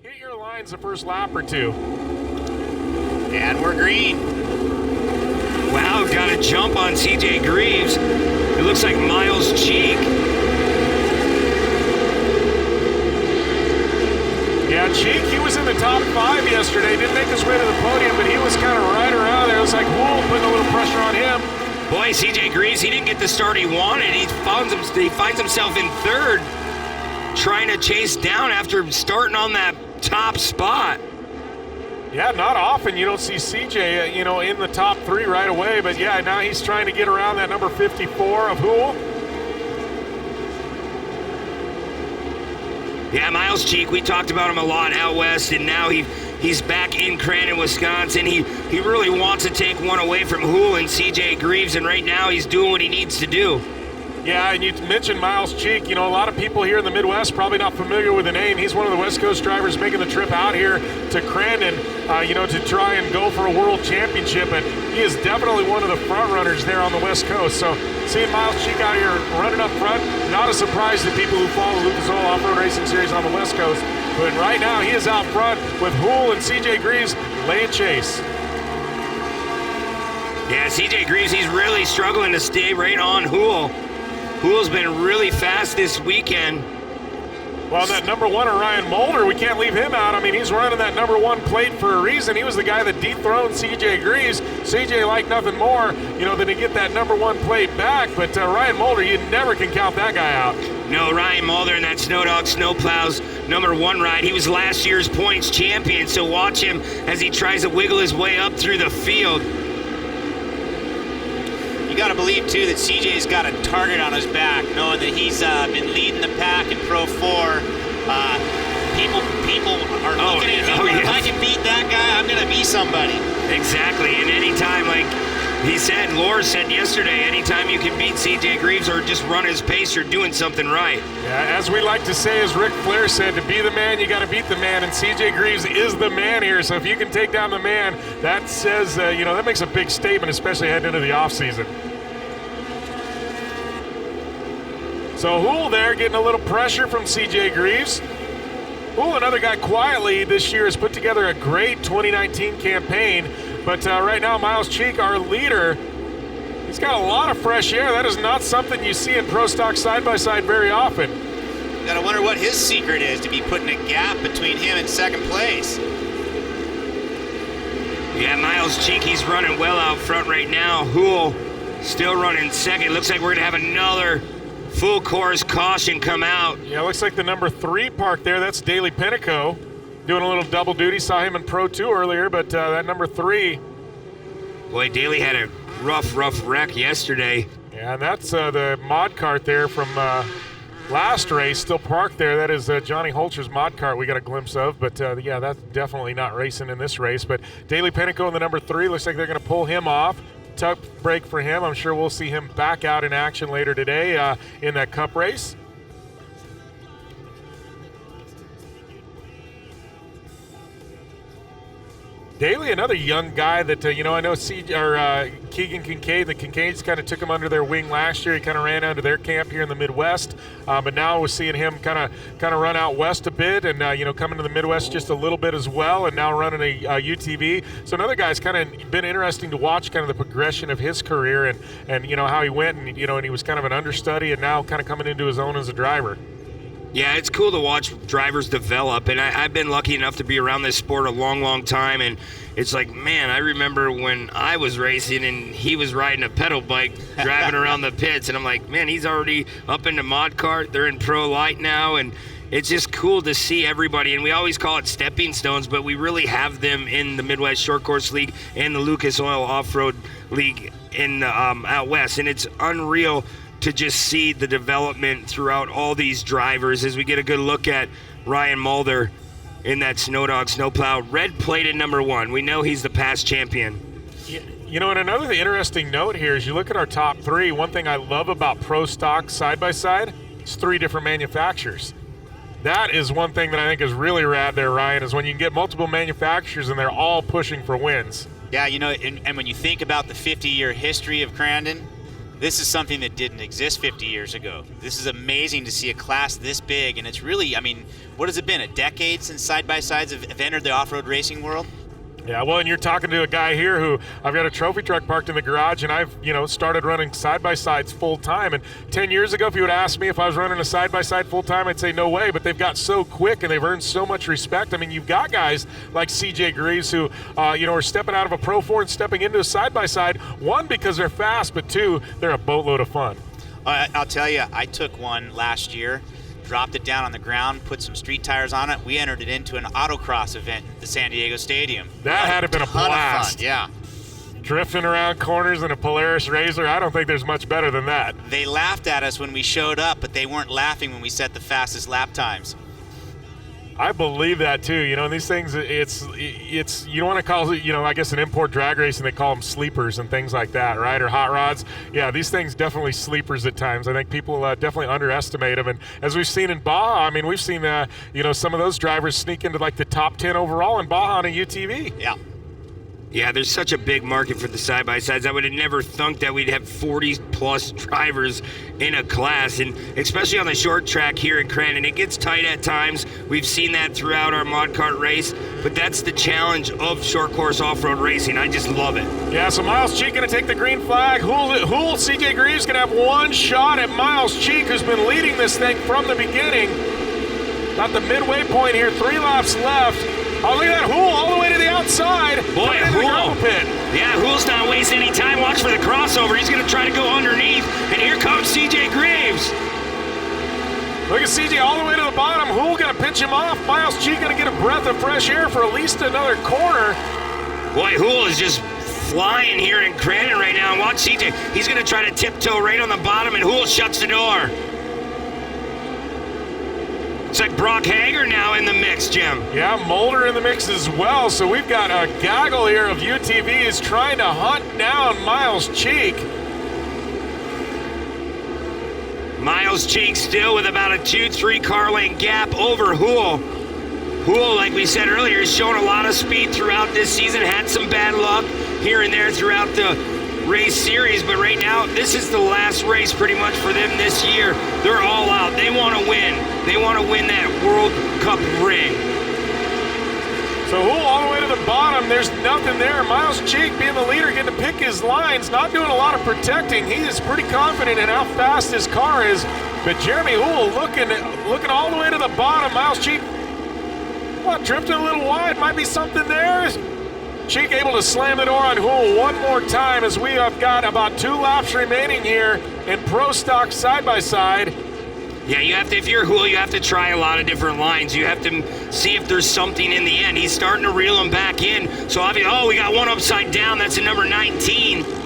Hit your lines the first lap or two. And we're green. Wow, got a jump on CJ Greaves. It looks like Miles Cheek. Yeah, Cheek, he was in the top 5 yesterday. Didn't make his way to the podium, but he was kind of right around there. It was like Wool putting a little pressure on him. Boy, CJ Greaves, he didn't get the start he wanted. He finds himself in third, trying to chase down after starting on that top spot. Yeah, not often you don't see CJ, in the top 3 right away. But yeah, now he's trying to get around that number 54 of Hool. Yeah, Miles Cheek, we talked about him a lot out west, and now he's back in Crandon, Wisconsin. He really wants to take one away from Hool and CJ Greaves, and right now he's doing what he needs to do. Yeah, and you mentioned Miles Cheek. A lot of people here in the Midwest probably not familiar with the name. He's one of the West Coast drivers making the trip out here to Crandon, to try and go for a world championship. And he is definitely one of the front runners there on the West Coast. So seeing Miles Cheek out here running up front, not a surprise to people who follow Lucas Oil Off-Road Racing Series on the West Coast. But right now he is out front with Hool and CJ Greaves laying chase. Yeah, CJ Greaves, he's really struggling to stay right on Hool. Hool's been really fast this weekend. Well, that number 1, Ryan Mulder, we can't leave him out. I mean, he's running that number 1 plate for a reason. He was the guy that dethroned CJ Greaves. CJ liked nothing more, than to get that number 1 plate back. But Ryan Mulder, you never can count that guy out. No, Ryan Mulder in that Snow Dog Snowplows number 1 ride. He was last year's points champion, so watch him as he tries to wiggle his way up through the field. You got to believe, too, that CJ's got a target on his back, knowing that he's been leading the pack in Pro 4. People are looking at him. If I can beat that guy, I'm going to be somebody. Exactly, and anytime, like he said, Laura said yesterday, anytime you can beat CJ Greaves or just run his pace, you're doing something right. Yeah, as we like to say, as Ric Flair said, to be the man, you got to beat the man, and CJ Greaves is the man here. So if you can take down the man, that says, that makes a big statement, especially heading into the offseason. So Hool there getting a little pressure from CJ Greaves. Hool, another guy quietly this year, has put together a great 2019 campaign. But right now, Miles Cheek, our leader, he's got a lot of fresh air. That is not something you see in Pro Stock side-by-side very often. Got to wonder what his secret is to be putting a gap between him and second place. Yeah, Miles Cheek, he's running well out front right now. Hool still running second. Looks like we're going to have another full course caution come out. Yeah, looks like the number 3 parked there. That's Daly Pinnaco doing a little double duty. Saw him in Pro 2 earlier, but that number 3. Boy, Daly had a rough wreck yesterday. Yeah, and that's the mod cart there from last race, still parked there. That is Johnny Holcher's mod cart we got a glimpse of, but yeah, that's definitely not racing in this race. But Daly Pinnaco in the number 3, looks like they're going to pull him off. Tough break for him. I'm sure we'll see him back out in action later today in that Cup race. Daly, another young guy that, I know Keegan Kincaid. The Kincaids kind of took him under their wing last year. He kind of ran out of their camp here in the Midwest. But now we're seeing him kind of run out west a bit and, coming to the Midwest just a little bit as well, and now running a UTV. So another guy's kind of been interesting to watch kind of the progression of his career and how he went and, and he was kind of an understudy and now kind of coming into his own as a driver. Yeah, it's cool to watch drivers develop, and I've been lucky enough to be around this sport a long time, and it's like, man, I remember when I was racing and he was riding a pedal bike driving around the pits, and I'm like, man, he's already up in the mod cart. They're in Pro Light now, and it's just cool to see everybody, and we always call it stepping stones, but we really have them in the Midwest Short Course League and the Lucas Oil Off-Road League in out west, and it's unreal to just see the development throughout all these drivers as we get a good look at Ryan Mulder in that Snow Dog Snowplow red plated number 1. We know he's the past champion. And another interesting note here is you look at our top 3. One thing I love about Pro Stock side-by-side is 3 different manufacturers. That is one thing that I think is really rad there, Ryan, is when you can get multiple manufacturers and they're all pushing for wins. Yeah, and when you think about the 50-year history of Crandon, This is something that didn't exist 50 years ago. This is amazing to see a class this big, and it's really, I mean, what has it been, a decade since side-by-sides have entered the off-road racing world? Yeah, well, and you're talking to a guy here who I've got a trophy truck parked in the garage, and I've, started running side-by-sides full-time. And 10 years ago, if you would ask me if I was running a side-by-side full-time, I'd say no way. But they've got so quick, and they've earned so much respect. I mean, you've got guys like CJ Greaves who, are stepping out of a Pro 4 and stepping into a side-by-side. One, because they're fast, but two, they're a boatload of fun. I'll tell you, I took one last year, dropped it down on the ground, put some street tires on it. We entered it into an autocross event at the San Diego Stadium. That had been a blast. Ton of fun, yeah. Drifting around corners in a Polaris RZR, I don't think there's much better than that. They laughed at us when we showed up, but they weren't laughing when we set the fastest lap times. I believe that too. And these things, it's you don't want to call it, I guess an import drag racing, they call them sleepers and things like that, right? Or hot rods. Yeah, these things definitely sleepers at times. I think people definitely underestimate them. And as we've seen in Baja, I mean, we've seen, some of those drivers sneak into like the top 10 overall in Baja on a UTV. Yeah. Yeah, there's such a big market for the side-by-sides. I would have never thunk that we'd have 40-plus drivers in a class, and especially on the short track here at Crandon. It gets tight at times. We've seen that throughout our mod kart race, but that's the challenge of short course off-road racing. I just love it. Yeah, so Miles Cheek going to take the green flag. Hool CJ Greaves going to have one shot at Miles Cheek, who's been leading this thing from the beginning. About the midway point here, 3 laps left. Oh, look at that, Hool all the way to the outside. Boy, Hool. Pit. Yeah, Hool's not wasting any time. Watch for the crossover. He's going to try to go underneath, and here comes CJ Greaves. Look at CJ all the way to the bottom. Hool going to pinch him off. Miles Cheek going to get a breath of fresh air for at least another corner. Boy, Hool is just flying here in Crandon right now. And watch CJ. He's going to try to tiptoe right on the bottom, and Hool shuts the door. It's like Brock Hager now in the mix, Jim. Yeah, Mulder in the mix as well. So we've got a gaggle here of UTVs trying to hunt down Miles Cheek. Miles Cheek still with about a 2-3 car lane gap over Hool. Hool, like we said earlier, has shown a lot of speed throughout this season, had some bad luck here and there throughout the race series, but right now this is the last race pretty much for them this year. They're all out. They want to win. They want to win that World Cup ring. So Hool all the way to the bottom. There's nothing there. Miles Cheek being the leader, getting to pick his lines, not doing a lot of protecting. He is pretty confident in how fast his car is. But Jeremy Hool looking all the way to the bottom. Miles Cheek, drifting a little wide. Might be something there. Cheek able to slam the door on Hool one more time as we have got about 2 laps remaining here in Pro Stock side-by-side. Yeah, you have to, if you're Hool, you have to try a lot of different lines. You have to see if there's something in the end. He's starting to reel them back in. So obviously, we got one upside down. That's a number 19.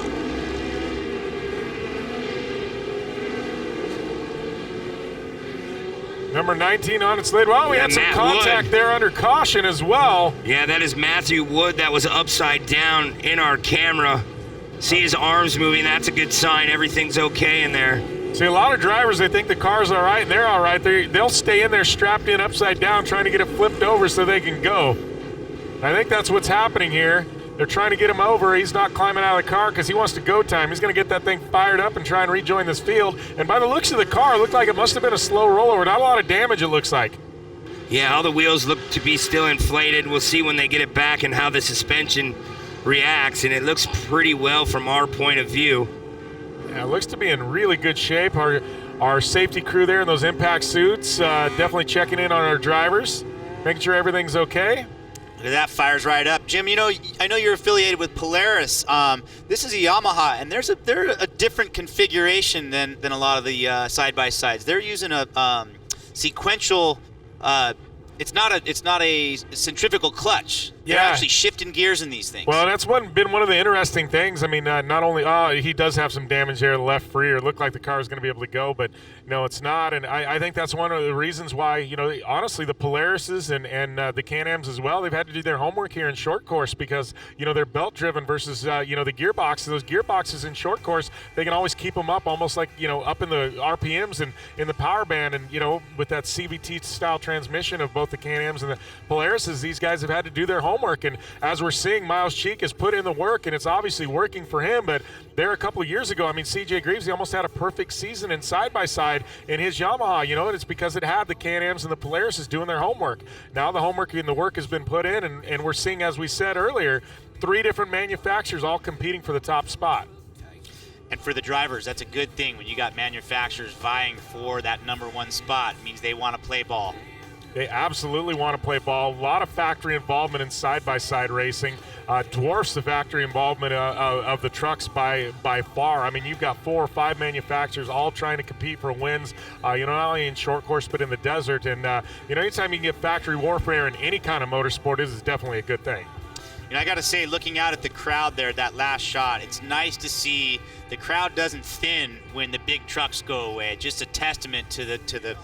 Number 19 on its lid. Well, we had some Matt contact Wood there under caution as well. Yeah, that is Matthew Wood. That was upside down in our camera. See his arms moving. That's a good sign. Everything's okay in there. See, a lot of drivers, they think the car's all right, and they're all right. They'll stay in there strapped in upside down trying to get it flipped over so they can go. I think that's what's happening here. They're trying to get him over. He's not climbing out of the car because he wants to go time. He's going to get that thing fired up and try and rejoin this field. And by the looks of the car, it looked like it must have been a slow rollover. Not a lot of damage, it looks like. Yeah, all the wheels look to be still inflated. We'll see when they get it back and how the suspension reacts. And it looks pretty well from our point of view. Yeah, it looks to be in really good shape. Our safety crew there in those impact suits, definitely checking in on our drivers, making sure everything's okay. Look at that, fires right up. Jim, I know you're affiliated with Polaris. This is a Yamaha, and they're a different configuration than a lot of the side-by-sides. They're using a sequential, it's not a centrifugal clutch. They're actually shifting gears in these things. Well, that's been one of the interesting things. I mean, not only, he does have some damage there, the left rear. It looked like the car is going to be able to go, but no, it's not. And I think that's one of the reasons why, honestly, the Polarises and the Can-Ams as well, they've had to do their homework here in short course because, they're belt-driven versus, the gearboxes. Those gearboxes in short course, they can always keep them up almost like, up in the RPMs and in the power band. And, with that CVT-style transmission of both the Can-Ams and the Polarises, these guys have had to do their homework homework. And as we're seeing, Miles Cheek has put in the work, and it's obviously working for him. But there a couple of years ago, I mean, CJ Greaves, he almost had a perfect season in side-by-side in his Yamaha, you know, and it's because it had the Can-Ams and the Polarises doing their homework. Now the homework and the work has been put in, and we're seeing, as we said earlier, 3 different manufacturers all competing for the top spot. And for the drivers, that's a good thing when you got manufacturers vying for that #1 spot. It means they want to play ball. They absolutely want to play ball. A lot of factory involvement in side-by-side racing. Dwarfs the factory involvement of the trucks by far. I mean, you've got 4 or 5 manufacturers all trying to compete for wins, you know, not only in short course but in the desert. And, you know, anytime you can get factory warfare in any kind of motorsport is definitely a good thing. You know, I got to say, looking out at the crowd there, that last shot, it's nice to see the crowd doesn't thin when the big trucks go away. Just a testament to the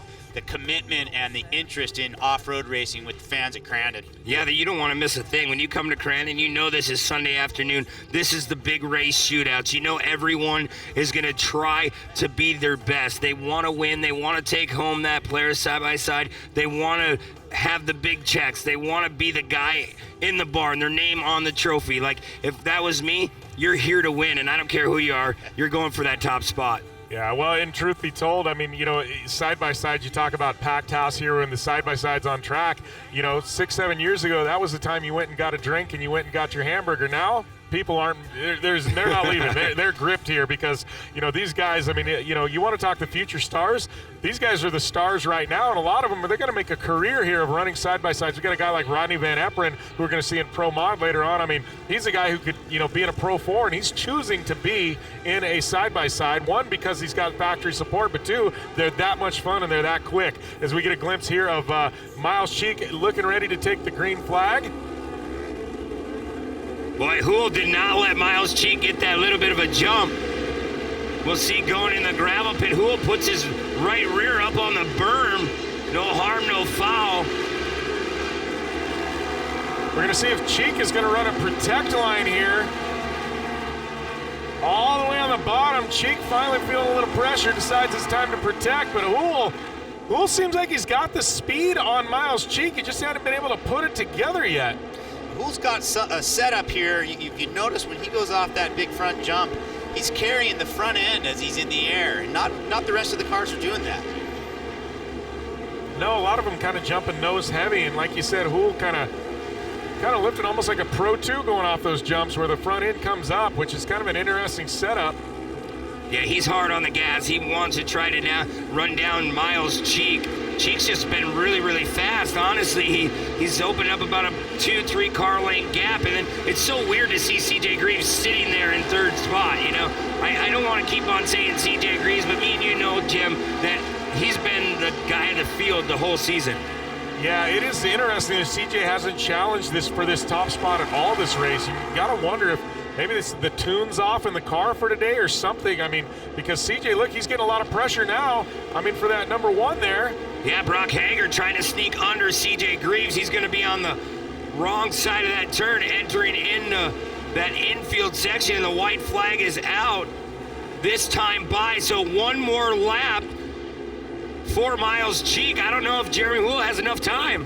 commitment and the interest in off-road racing with the fans at Crandon. Yeah, you don't want to miss a thing. When you come to Crandon, you know this is Sunday afternoon. This is the big race shootouts. You know everyone is going to try to be their best. They want to win. They want to take home that Polaris side-by-side. They want to have the big checks. They want to be the guy in the barn, their name on the trophy. Like, if that was me, you're here to win, and I don't care who you are. You're going for that top spot. Yeah, well, in truth be told, I mean, you know, side-by-side, you talk about packed house here when the side-by-side's on track. You know, 6-7 years ago, that was the time you went and got a drink and you went and got your hamburger. Now, people aren't, they're not leaving. They're gripped here because, you know, these guys, I mean, you know, you want to talk the future stars. These guys are the stars right now, and a lot of them, they're going to make a career here of running side-by-sides. We've got a guy like Rodney Van Eperen, who we're going to see in Pro Mod later on. I mean, he's a guy who could, you know, be in a Pro 4, and he's choosing to be in a side-by-side. 1, because he's got factory support, but 2, they're that much fun and they're that quick. As we get a glimpse here of Miles Cheek looking ready to take the green flag. Boy, Hool did not let Miles Cheek get that little bit of a jump. We'll see going in the gravel pit. Hool puts his right rear up on the berm. No harm, no foul. We're going to see if Cheek is going to run a protect line here. All the way on the bottom, Cheek finally feeling a little pressure, decides it's time to protect, but Hool seems like he's got the speed on Miles Cheek. He just hasn't been able to put it together yet. Hool's got a setup here. You notice when he goes off that big front jump, he's carrying the front end as he's in the air, and not the rest of the cars are doing that. No, a lot of them kind of jumping nose heavy, and like you said, Hool kind of lifting almost like a Pro 2 going off those jumps where the front end comes up, which is kind of an interesting setup. Yeah, he's hard on the gas. He wants to try to now run down Miles Cheek. Cheek's just been really, really fast. Honestly, he's opened up about a 2-3 car length gap, and then it's so weird to see CJ Greaves sitting there in 3rd spot. You know, I don't want to keep on saying CJ Greaves, but me and you know, Jim, that he's been the guy in the field the whole season. Yeah, it is interesting that CJ hasn't challenged this for this top spot at all this race. You got to wonder if maybe the tune's off in the car for today or something. I mean, because CJ, look, he's getting a lot of pressure now. I mean, for that #1 there. Yeah, Brock Hager trying to sneak under CJ Greaves. He's going to be on the wrong side of that turn, entering into that infield section, and the white flag is out this time by. So 1 more lap for Miles Cheek. I don't know if Jeremy Hool has enough time.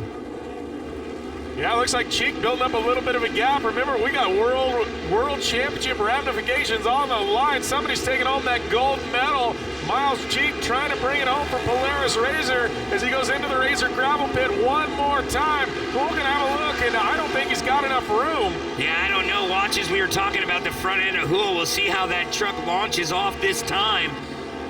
Yeah, it looks like Cheek building up a little bit of a gap. Remember, we got world championship ramifications on the line. Somebody's taking home that gold medal. Miles Cheek trying to bring it home for Polaris Razor as he goes into the Razor gravel pit one more time. Hool can have a look, and I don't think he's got enough room. Yeah, I don't know. Watch as we were talking about the front end of Hool. We'll see how that truck launches off this time.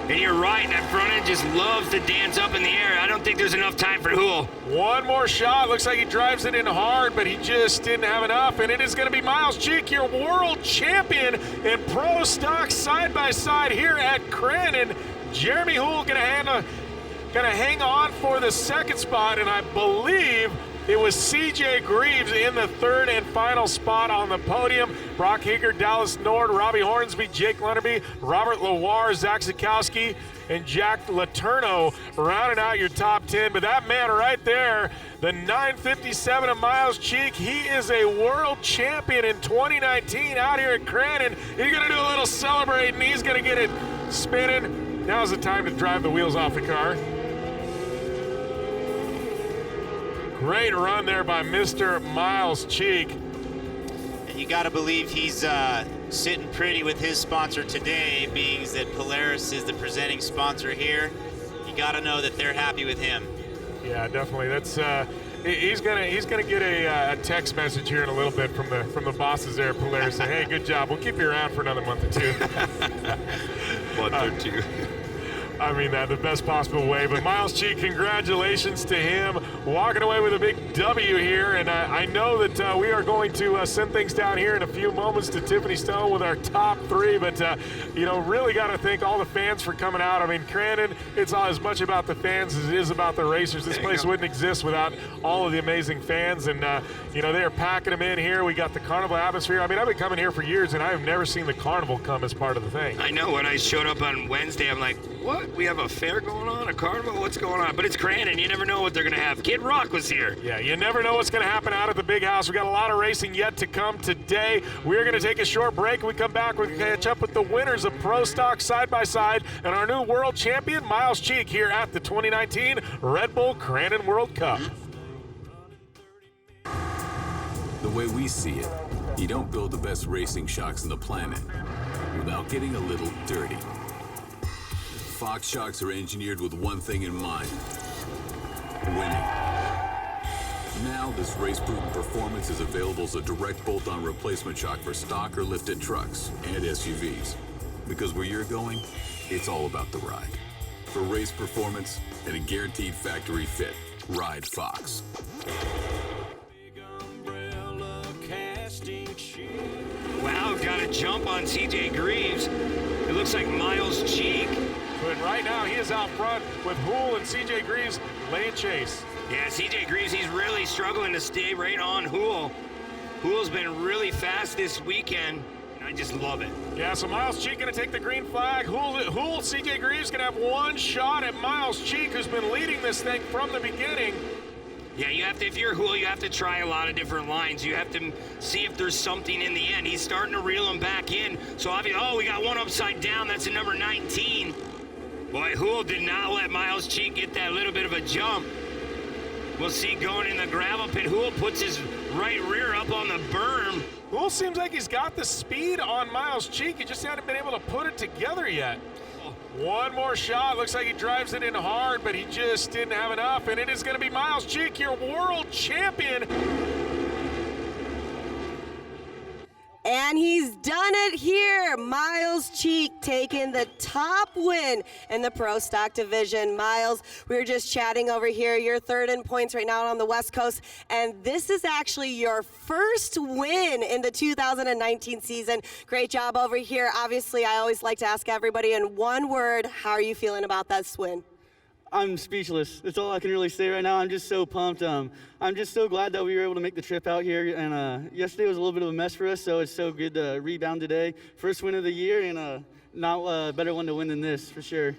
And you're right, that front end just loves to dance up in the air. I don't think there's enough time for Hool. One more shot. Looks like he drives it in hard, but he just didn't have enough. And it is going to be Miles Cheek, your world champion in pro stock side-by-side here at Crandon. Jeremy Hool going to hang on for the 2nd spot, and I believe it was CJ Greaves in the 3rd and final spot on the podium. Brock Hager, Dallas Nord, Robbie Hornsby, Jake Lunderby, Robert Loire, Zach Zukowski, and Jack Letourneau rounding out your top 10. But that man right there, the 957 of Miles Cheek, he is a world champion in 2019 out here at Crandon. He's going to do a little celebrating. He's going to get it spinning. Now's the time to drive the wheels off the car. Great run there by Mr. Miles Cheek. And you got to believe he's sitting pretty with his sponsor today, being that Polaris is the presenting sponsor here. You got to know that they're happy with him. Yeah, definitely. That's he's gonna get a text message here in a little bit from the bosses there at Polaris saying, "Hey, good job. We'll keep you around for another month or two." Month or two. I mean that the best possible way. But Miles Cheek, congratulations to him, walking away with a big W here. And I know that we are going to send things down here in a few moments to Tiffany Stone with our top three. But really got to thank all the fans for coming out. I mean, Crandon, it's as much about the fans as it is about the racers. This place wouldn't exist without all of the amazing fans. And they are packing them in here. We got the carnival atmosphere. I mean, I've been coming here for years, and I have never seen the carnival come as part of the thing. I know. When I showed up on Wednesday, I'm like, what? We have a fair going on, a carnival? What's going on? But it's Crandon. You never know what they're going to have. Kid Rock was here. Yeah, you never know what's going to happen out at the big house. We got a lot of racing yet to come today. We're going to take a short break. When we come back, we're going to catch up with the winners of Pro Stock Side-by-Side and our new world champion, Miles Cheek, here at the 2019 Red Bull Crandon World Cup. The way we see it, you don't build the best racing shocks on the planet without getting a little dirty. Fox shocks are engineered with one thing in mind: winning. Now, this race-proven performance is available as a direct bolt-on replacement shock for stock or lifted trucks and SUVs. Because where you're going, it's all about the ride. For race performance and a guaranteed factory fit, ride Fox. Wow, got a jump on CJ Greaves. It looks like Miles Cheek. But right now, he is out front with Hool and C.J. Greaves laying chase. Yeah, CJ Greaves, he's really struggling to stay right on Hool. Hool's been really fast this weekend, and I just love it. Yeah, so Miles Cheek going to take the green flag. Hool, C.J. Greaves going to have one shot at Miles Cheek, who's been leading this thing from the beginning. Yeah, you have to, if you're Hool, you have to try a lot of different lines. You have to see if there's something in the end. He's starting to reel him back in. So obviously, we got one upside down. That's a number 19. Boy, Hool did not let Miles Cheek get that little bit of a jump. We'll see going in the gravel pit. Hool puts his right rear up on the berm. Hool seems like he's got the speed on Miles Cheek. He just hasn't been able to put it together yet. One more shot. Looks like he drives it in hard, but he just didn't have enough. And it is going to be Miles Cheek, your world champion. And he's done it here. Miles Cheek taking the top win in the Pro Stock division. Miles, we were just chatting over here. You're third in points right now on the West Coast, and this is actually your first win in the 2019 season. Great job over here. Obviously, I always like to ask everybody in one word, how are you feeling about this win? I'm speechless. That's all I can really say right now. I'm just so pumped. I'm just so glad that we were able to make the trip out here. And yesterday was a little bit of a mess for us, so it's so good to rebound today. First win of the year, and not a better one to win than this, for sure.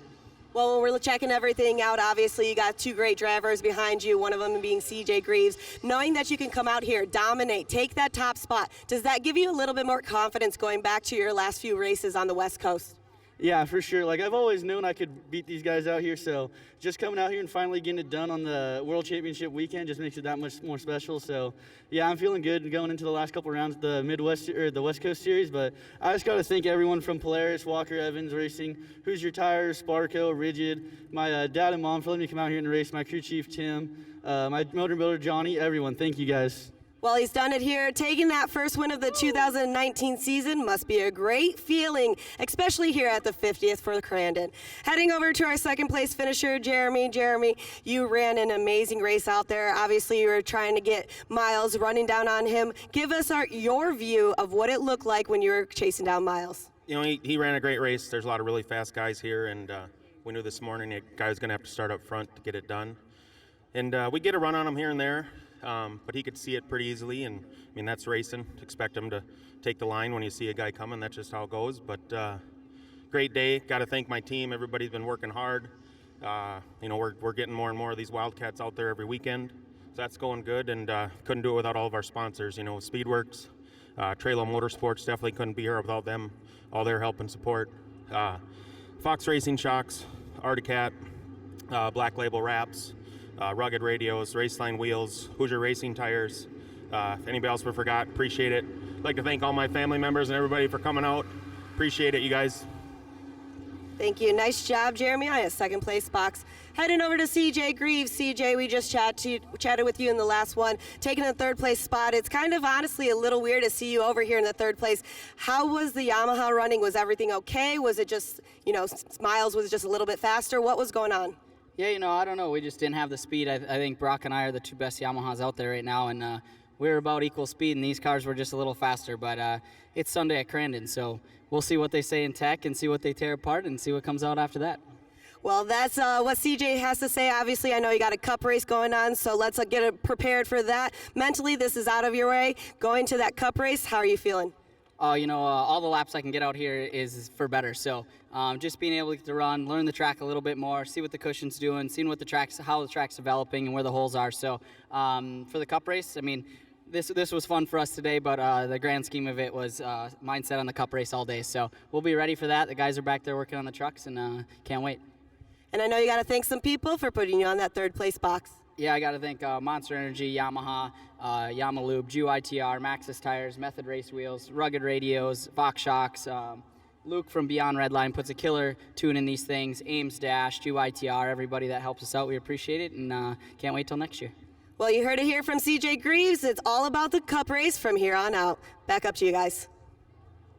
Well, when we're checking everything out, obviously you got two great drivers behind you, one of them being CJ Greaves. Knowing that you can come out here, dominate, take that top spot, does that give you a little bit more confidence going back to your last few races on the West Coast? Yeah, for sure. Like, I've always known I could beat these guys out here, so just coming out here and finally getting it done on the World Championship weekend just makes it that much more special. So, yeah, I'm feeling good going into the last couple rounds of the the West Coast Series. But I just got to thank everyone from Polaris, Walker Evans Racing, Hoosier Tires, Sparco, Rigid, my dad and mom for letting me come out here and race, my crew chief Tim, my motor builder Johnny, everyone. Thank you guys. Well, he's done it here. Taking that first win of the 2019 season must be a great feeling, especially here at the 50th for Crandon. Heading over to our second place finisher, Jeremy. Jeremy, you ran an amazing race out there. Obviously, you were trying to get Miles, running down on him. Give us your view of what it looked like when you were chasing down Miles. You know, he ran a great race. There's a lot of really fast guys here, and we knew this morning a guy was going to have to start up front to get it done. And we get a run on him here and there. But he could see it pretty easily, and I mean, that's racing. Expect him to take the line when you see a guy coming. That's just how it goes. But great day. Got to thank my team. Everybody's been working hard. We're getting more and more of these Wildcats out there every weekend, so that's going good. And couldn't do it without all of our sponsors. You know, Speedworks, Trailer Motorsports. Definitely couldn't be here without them. All their help and support. Fox Racing Shocks, Articat, Black Label Wraps. rugged radios, Raceline wheels, Hoosier Racing tires. If anybody else we forgot, appreciate it. I'd like to thank all my family members and everybody for coming out. Appreciate it, you guys. Thank you. Nice job, Jeremiah. Second place box. Heading over to CJ Greaves. CJ, we just chatted with you in the last one, taking a third place spot. It's kind of honestly a little weird to see you over here in the third place. How was the Yamaha running? Was everything okay? Was it just, Miles was just a little bit faster? What was going on? Yeah, I don't know. We just didn't have the speed. I think Brock and I are the two best Yamahas out there right now, and we're about equal speed, and these cars were just a little faster. But it's Sunday at Crandon, so we'll see what they say in tech and see what they tear apart and see what comes out after that. Well, that's what CJ has to say. Obviously, I know you got a cup race going on, so let's get it prepared for that. Mentally, this is out of your way. Going to that cup race, how are you feeling? All the laps I can get out here is for better. So just being able to run, learn the track a little bit more, see what the cushion's doing, seeing how the track's developing and where the holes are. So for the cup race, I mean, this was fun for us today, but the grand scheme of it was mindset on the cup race all day. So we'll be ready for that. The guys are back there working on the trucks, and can't wait. And I know you got to thank some people for putting you on that third place box. Yeah, I got to thank Monster Energy, Yamaha, Yamalube, GYTR, Maxxis Tires, Method Race Wheels, Rugged Radios, Fox Shocks. Luke from Beyond Redline puts a killer tune in these things. Ames Dash, GYTR, everybody that helps us out, we appreciate it, and can't wait till next year. Well, you heard it here from CJ Greaves. It's all about the cup race from here on out. Back up to you guys.